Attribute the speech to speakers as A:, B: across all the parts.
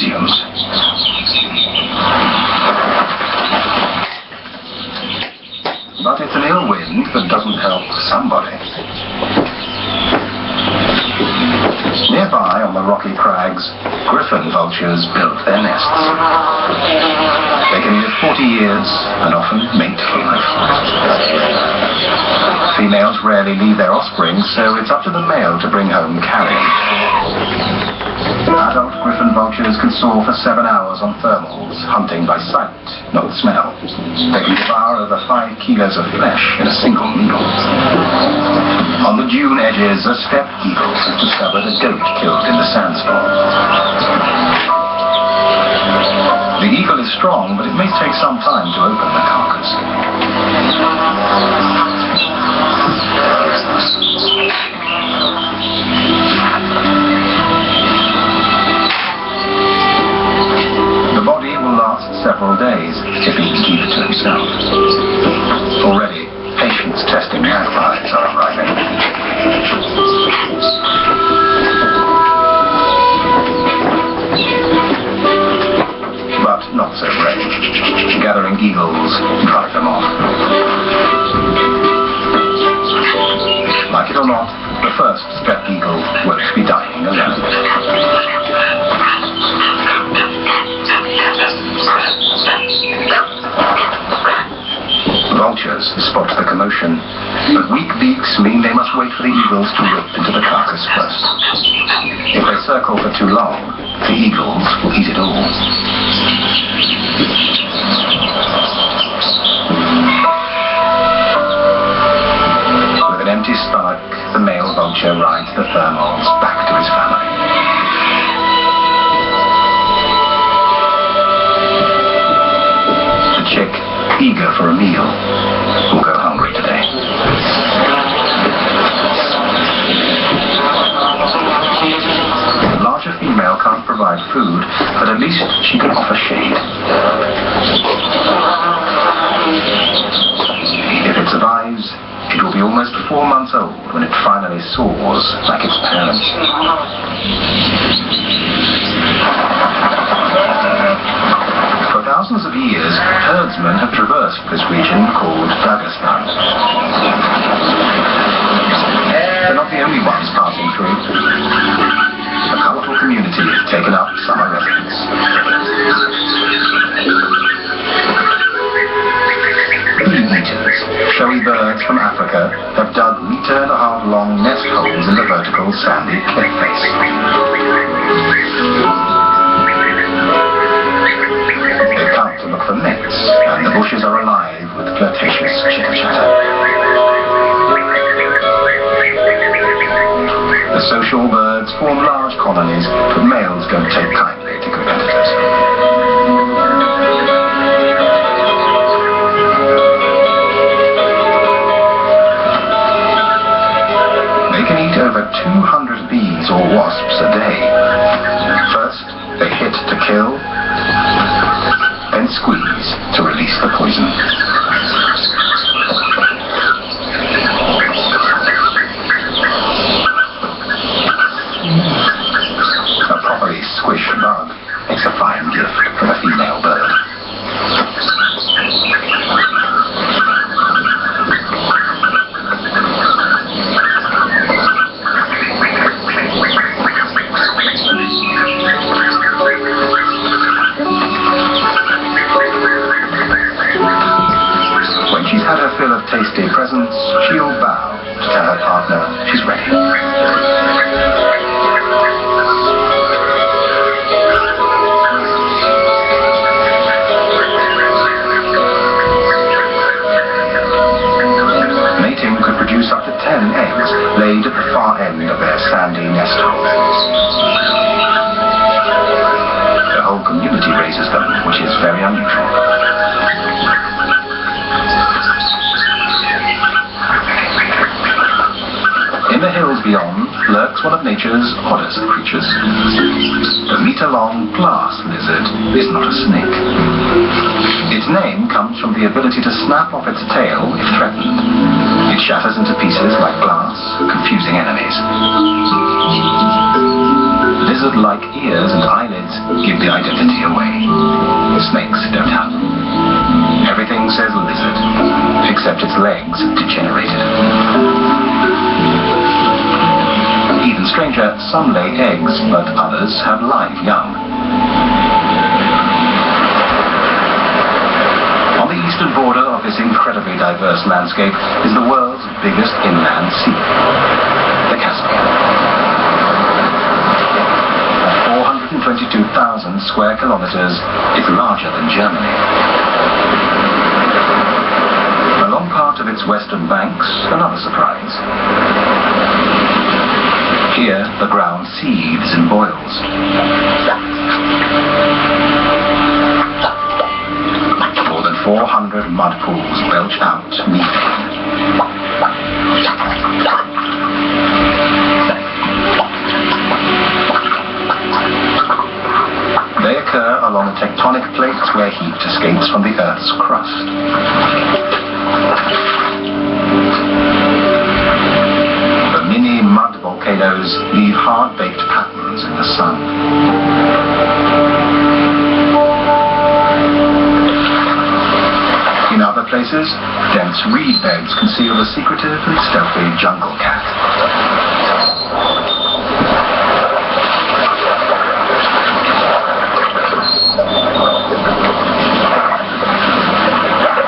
A: museums. But it's an ill wind that doesn't help somebody. Nearby, on the rocky crags, griffon vultures build their nests. They can live 40 years and often mate for life. Females rarely leave their offspring, so it's up to the male to bring home carrion. Adult griffon vultures can soar for 7 hours on thermals, hunting by sight, not smell. They can devour over 5 kilos of flesh in a single meal. On the dune edges, a steppe eagle has discovered a goat killed in the sandstorm. The eagle is strong, but it may take some time to open the carcass. The body will last several days if he can keep it to himself. Already, patience testing magpies are arriving. But not so brave. Gathering eagles drive them off. Like it or not, the first steppe eagle won't be dying alone. Vultures spot the commotion, but weak beaks mean they must wait for the eagles to rip into the carcass first. If they circle for too long, the eagles will eat it all. With an empty stomach, the male vulture rides the thermals back to his family. The chick, eager for a meal, will go hungry today. The larger female can't provide food, but at least she can offer shade. If it survives, it will be almost 4 months old when it finally soars like its parents. For thousands of years, herdsmen have traversed this region called Dagestan. They're not the only ones passing through. A colourful community has taken up summer residence. Bee-eaters, showy birds from Africa, have dug 1.5-meter long nest holes in the vertical sandy cliff face. They come to look for mates, and the bushes are alive with flirtatious chitter-chatter. The social birds form large colonies, but males don't take kindly to competitors. They can eat over 200 bees or wasps a day. First, they hit to kill, then squeeze to release the poison. A properly squished bug makes a fine gift from a female bird. When she's had her fill of tasty presents, she'll bow to tell her partner she's ready. Mating could produce up to 10 eggs laid at the far end of their sandy nest hole. The whole community raises them, which is very unusual. In the hills beyond lurks one of nature's oddest creatures. The meter-long glass lizard is not a snake. Its name comes from the ability to snap off its tail if threatened. It shatters into pieces like glass, confusing enemies. Lizard-like ears and eyelids give the some lay eggs, but others have live young. On the eastern border of this incredibly diverse landscape is the world's biggest inland sea, the Caspian. At 422,000 square kilometers, it's larger than Germany. Along part of its western banks, another surprise. Here, the ground seethes and boils. More than 400 mud pools belch out methane. They occur along a tectonic plate where heat escapes from the Earth's crust. The mini mud volcanoes leave hard-baked patterns in the sun. In other places, dense reed beds conceal the secretive and stealthy jungle cat.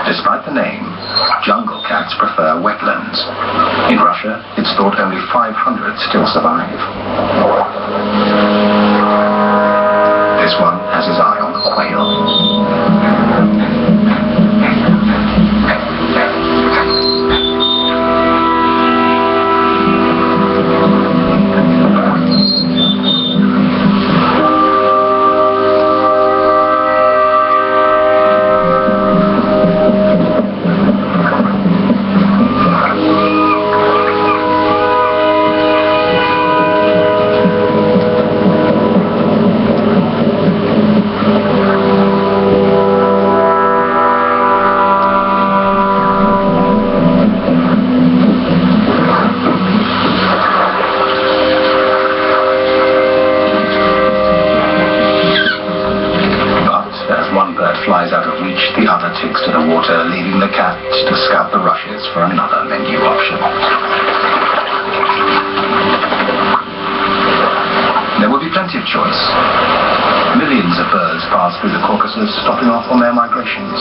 A: Despite the name, jungle cats prefer wetlands. In Russia, it's thought only 500 still survive. This one has his eye on the quail. The other takes to the water, leaving the cat to scout the rushes for another menu option. There will be plenty of choice. Millions of birds pass through the Caucasus, stopping off on their migrations.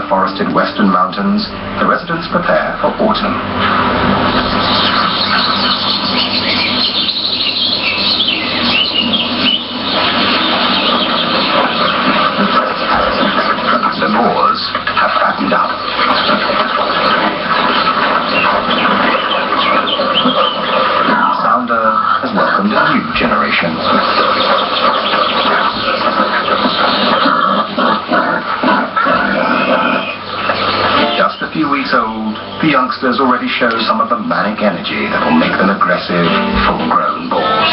A: Forested western mountains, the residents prepare for autumn. The boars have fattened up. Sounder has welcomed a new generation. Just a few weeks old, the youngsters already show some of the manic energy that will make them aggressive, full-grown boars.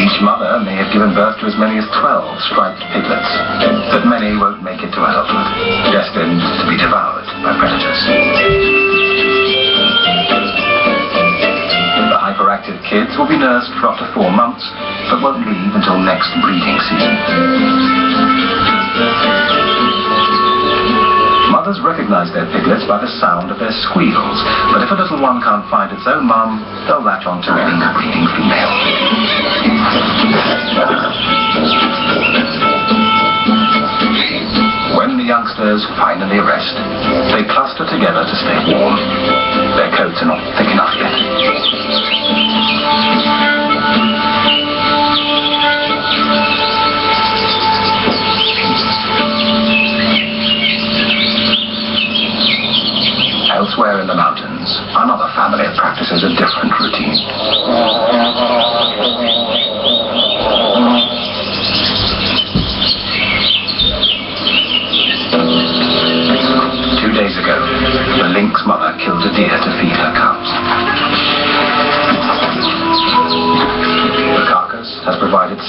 A: Each mother may have given birth to as many as 12 striped piglets, but many won't make it to adulthood, destined to be devoured by predators. Hyperactive kids will be nursed for up to 4 months, but won't leave until next breeding season. Mothers recognize their piglets by the sound of their squeals, but if a little one can't find its own mum, they'll latch onto any breeding female. When the youngsters finally rest, they cluster together to stay warm. Their coats are not thick enough yet. Elsewhere in the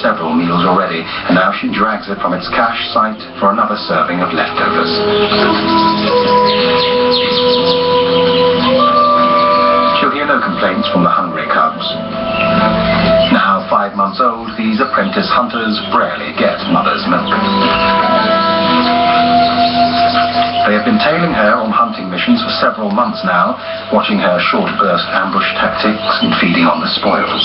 A: several meals already, and now she drags it from its cache site for another serving of leftovers. She'll hear no complaints from the hungry cubs. Now 5 months old, these apprentice hunters rarely get mother's milk. They have been tailing her on hunting missions for several months now, watching her short-burst ambush tactics and feeding on the spoils.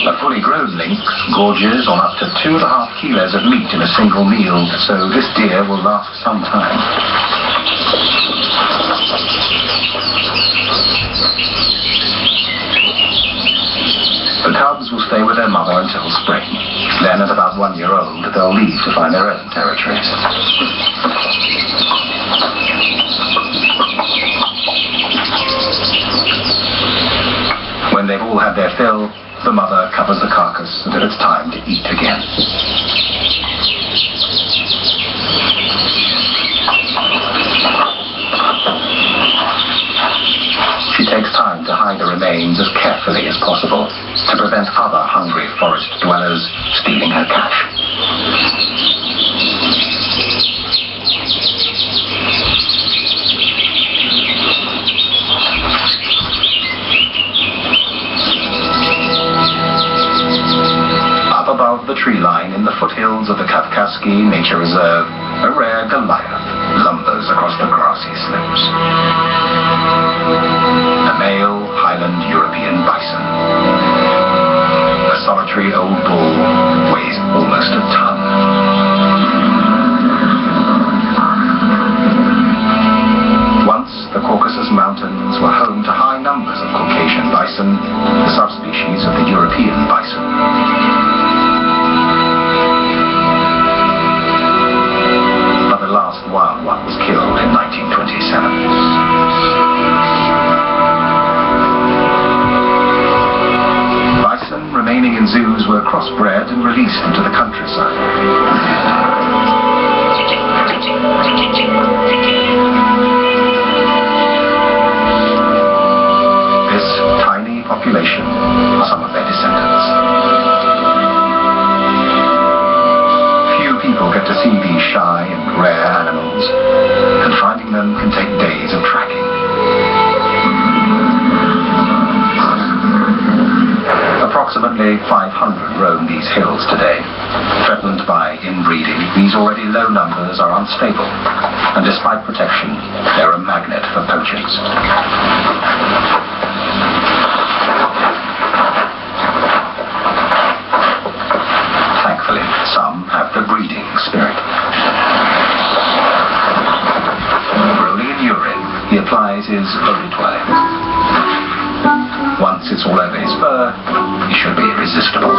A: A fully grown lynx gorges on up to 2.5 kilos of meat in a single meal, so this deer will last some time. The cubs will stay with their mother until spring. Then, at about 1 year old, they'll leave to find their own territories. When they've all had their fill, the mother covers the carcass until it's time to eat again. She takes time to hide the remains as carefully as possible to prevent other hungry forest dwellers stealing her cache. Up above the tree line in the foothills of the Kafkaski Nature Reserve, a rare Goliath lumbers across the grassy slopes. A male Highland European bison. A solitary old bull weighs almost a ton. Once, the Caucasus Mountains were home to high numbers of Caucasian bison, the subspecies of the European bison. But the last wild one was killed in 1927. Remaining in zoos were crossbred and released into the countryside. This tiny population are some of their descendants. Few people get to see these shy and rare animals, and finding them can take days of tracking. Approximately 500 roam these hills today. Threatened by inbreeding, these already low numbers are unstable, and despite protection, they're a magnet for poachers. Thankfully, some have the breeding spirit. Rolling in urine, he applies his eau d'etoile. Once it's all over his fur, he should be irresistible.